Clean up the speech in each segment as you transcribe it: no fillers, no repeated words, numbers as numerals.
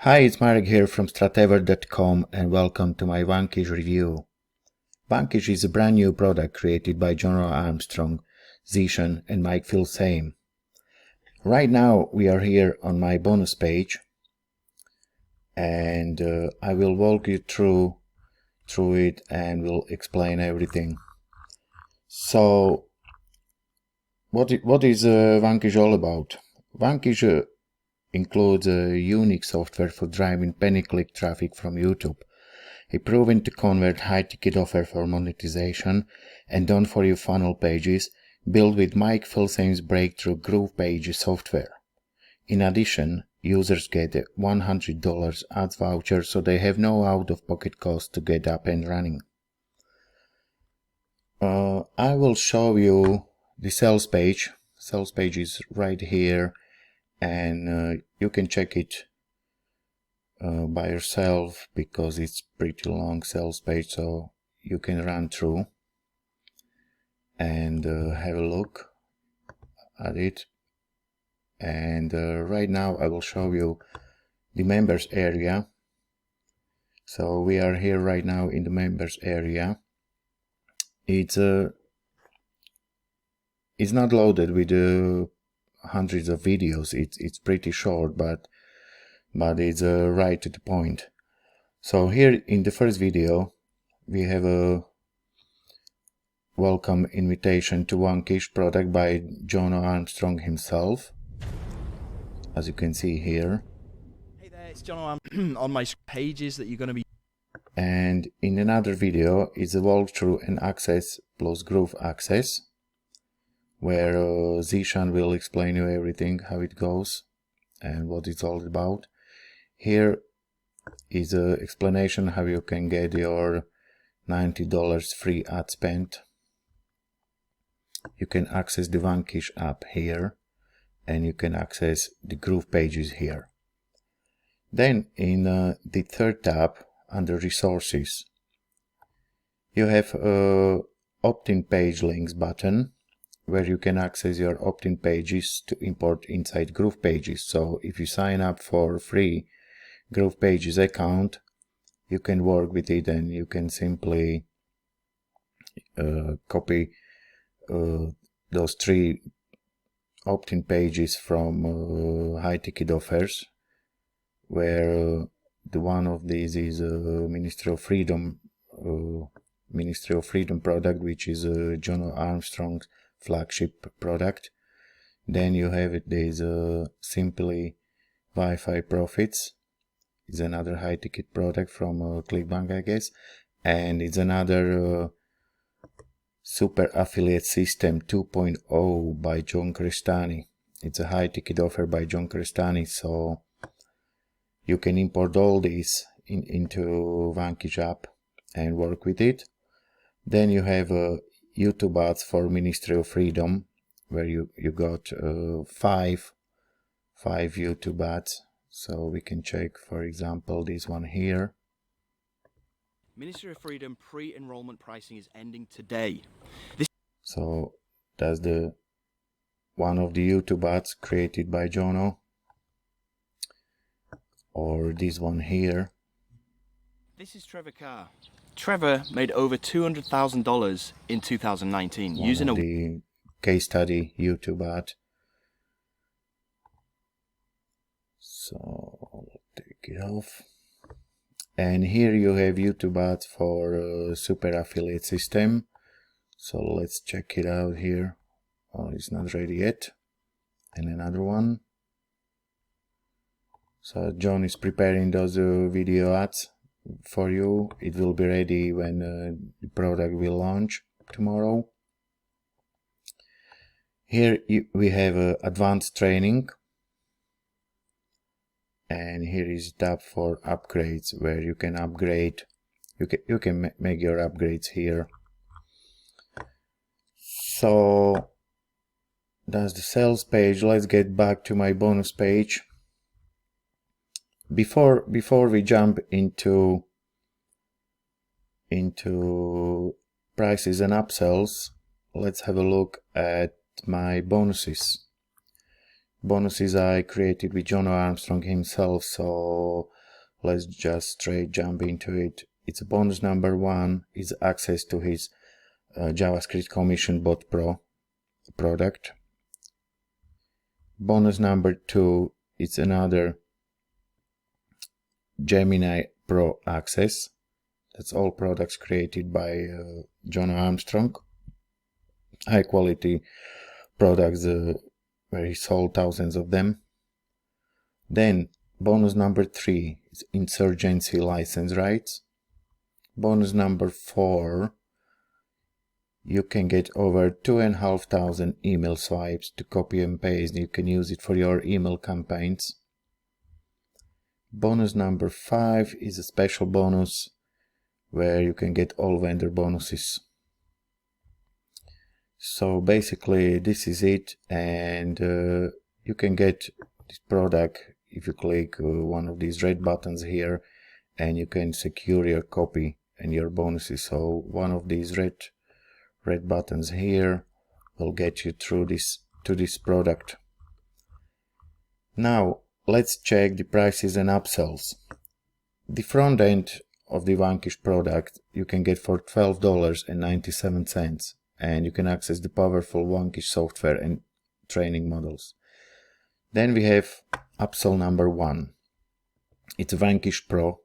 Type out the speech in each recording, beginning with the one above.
Hi, it's Marek here from stratever.com and welcome to my Vanquish review. Vanquish is a brand new product created by Jono Armstrong, Zishan and Mike Filsaime. Right now we are here on my bonus page and I will walk you through it and will explain everything. So what is Vanquish all about? Vanquish includes a unique software for driving penny-click traffic from YouTube, a proven to convert high-ticket offer for monetization and done for you funnel pages built with Mike Filsaime's breakthrough GroovePages software. In addition, users get a $100 ads voucher, so they have no out-of-pocket cost to get up and running. I will show you the sales page. Sales page is right here, and you can check it by yourself because it's pretty long sales page, so you can run through and have a look at it. And right now I will show you the members area. So we are here right now in the members area. It's not loaded with hundreds of videos. It's pretty short, but it's right to the point. So here in the first video we have a welcome invitation to Vanquish product by Jono Armstrong himself, as you can see here. Hey there, it's Jono. I'm on my pages that you're going to be. And in another video is a walkthrough and access plus Groove access, where Zishan will explain you everything, how it goes and what it's all about. Here is an explanation how you can get your $90 free ad spend. You can access the Vanquish app here, and you can access the GroovePages here. Then in the third tab under resources, you have a opt-in page links button, where you can access your opt-in pages to import inside GroovePages. So if you sign up for a free GroovePages account, you can work with it and you can simply copy those three opt-in pages from high ticket offers, where the one of these is Ministry of Freedom product, which is Jono Armstrong's flagship product. Then you have it, there's Simply Wi-Fi Profits, is another high ticket product from Clickbank, I guess, and it's another Super Affiliate System 2.0 by John Crestani. It's a high ticket offer by John Crestani, so you can import all these into Vanquish app and work with it. Then you have YouTube ads for Ministry of Freedom, where you got five YouTube ads. So we can check, for example, this one here. Ministry of Freedom pre-enrollment pricing is ending today. So that's the one of the YouTube ads created by Jono. Or this one here. This is Trevor Carr. Trevor made over $200,000 in 2019 using the case study YouTube ad. So I'll take it off. And here you have YouTube ads for Super Affiliate System. So let's check it out here. Oh, it's not ready yet. And another one. So John is preparing those video ads for you. It will be ready when the product will launch tomorrow. Here we have advanced training. And here is a tab for upgrades, where you can upgrade. You can make your upgrades here. So that's the sales page. Let's get back to my bonus page. Before we jump into prices and upsells, let's have a look at my bonuses. Bonuses I created with Jono Armstrong himself, so let's just straight jump into it. It's bonus number 1 is access to his JavaScript Commission Bot Pro product. Bonus number 2 is another Gemini Pro access. That's all products created by Jono Armstrong. High quality products where he sold thousands of them. Then bonus number 3 is insurgency license rights. Bonus number 4, you can get over 2,500 email swipes to copy and paste. You can use it for your email campaigns. Bonus number 5 is a special bonus where you can get all vendor bonuses. So basically this is it, and you can get this product if you click one of these red buttons here, and you can secure your copy and your bonuses. So one of these red buttons here will get you through this to this product. Now let's check the prices and upsells. The front end of the Vanquish product you can get for $12.97, and you can access the powerful Vanquish software and training models. Then we have upsell number 1. It's Vanquish Pro,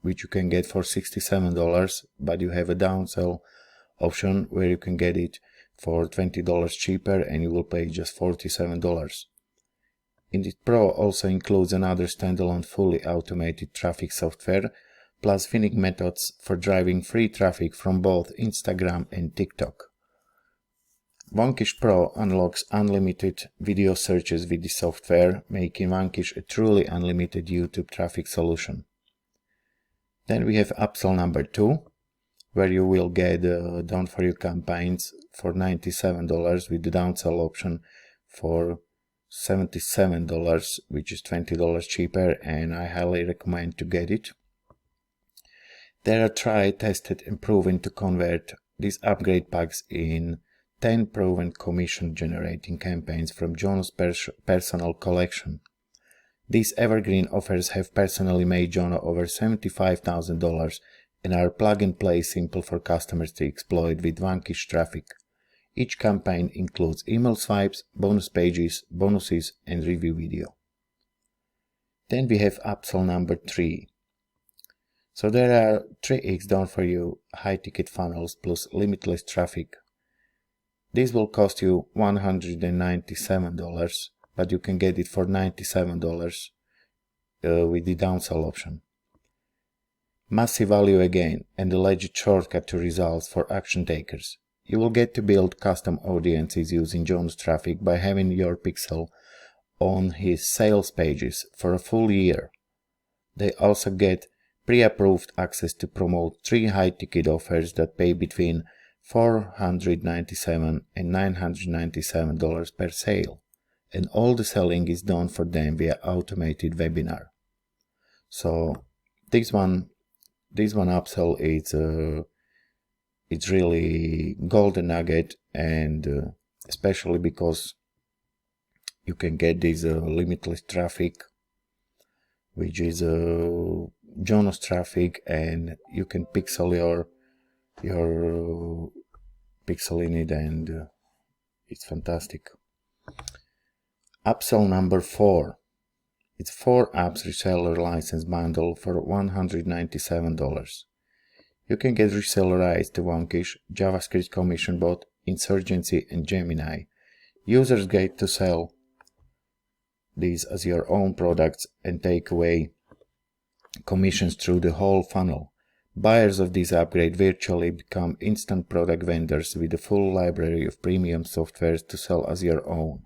which you can get for $67, but you have a downsell option where you can get it for $20 cheaper, and you will pay just $47. In the Pro also includes another standalone fully automated traffic software, plus finning methods for driving free traffic from both Instagram and TikTok. Vanquish Pro unlocks unlimited video searches with the software, making Vanquish a truly unlimited YouTube traffic solution. Then we have upsell number 2, where you will get done for you campaigns for $97 with the downsell option for $77, which is $20 cheaper, and I highly recommend to get it. They are tried, tested and proven to convert these upgrade packs in 10 proven commission generating campaigns from Jono's personal collection. These evergreen offers have personally made Jono over $75,000 and are plug and play simple for customers to exploit with Vanquish traffic. Each campaign includes email swipes, bonus pages, bonuses and review video. Then we have upsell number 3. So there are 3x done for you high ticket funnels plus limitless traffic. This will cost you $197, but you can get it for $97 with the downsell option. Massive value again, and a legit shortcut to results for action takers. You will get to build custom audiences using JONO'S TRAFFIC by having your pixel on his sales pages for a full year. They also get pre-approved access to promote 3 high-ticket offers that pay between $497 and $997 per sale, and all the selling is done for them via automated webinar. So this one upsell is it's really golden nugget, and especially because you can get this limitless traffic, which is JONO'S TRAFFIC, and you can pixel your pixel in it, and it's fantastic. Upsell number 4. It's 4 apps reseller license bundle for $197. You can get reseller rights to Vanquish, JavaScript Commission Bot, Insurgency and Gemini. Users get to sell these as your own products and take away commissions through the whole funnel. Buyers of this upgrade virtually become instant product vendors with a full library of premium softwares to sell as your own.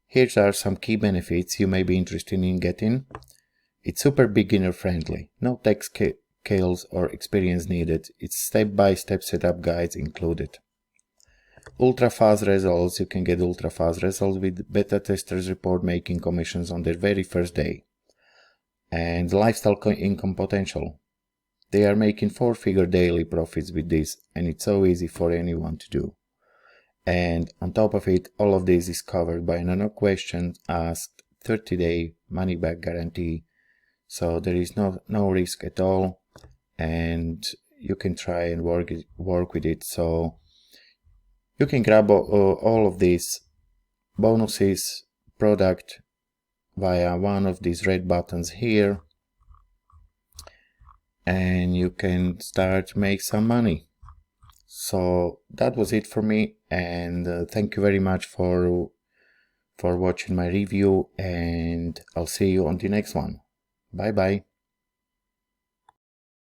Here are some key benefits you may be interested in getting. It's super beginner friendly, no tech skills or experience needed, it's step-by-step setup guides included. Ultra fast results, you can get ultra fast results with beta testers report making commissions on their very first day. And lifestyle income potential. They are making 4-figure daily profits with this, and it's so easy for anyone to do. And on top of it, all of this is covered by no questions asked, 30-day money back guarantee. So there is no risk at all, and you can try and work with it. So you can grab all of these bonuses product via one of these red buttons here, and you can start make some money. So that was it for me, and thank you very much for watching my review, and I'll see you on the next one. Bye bye.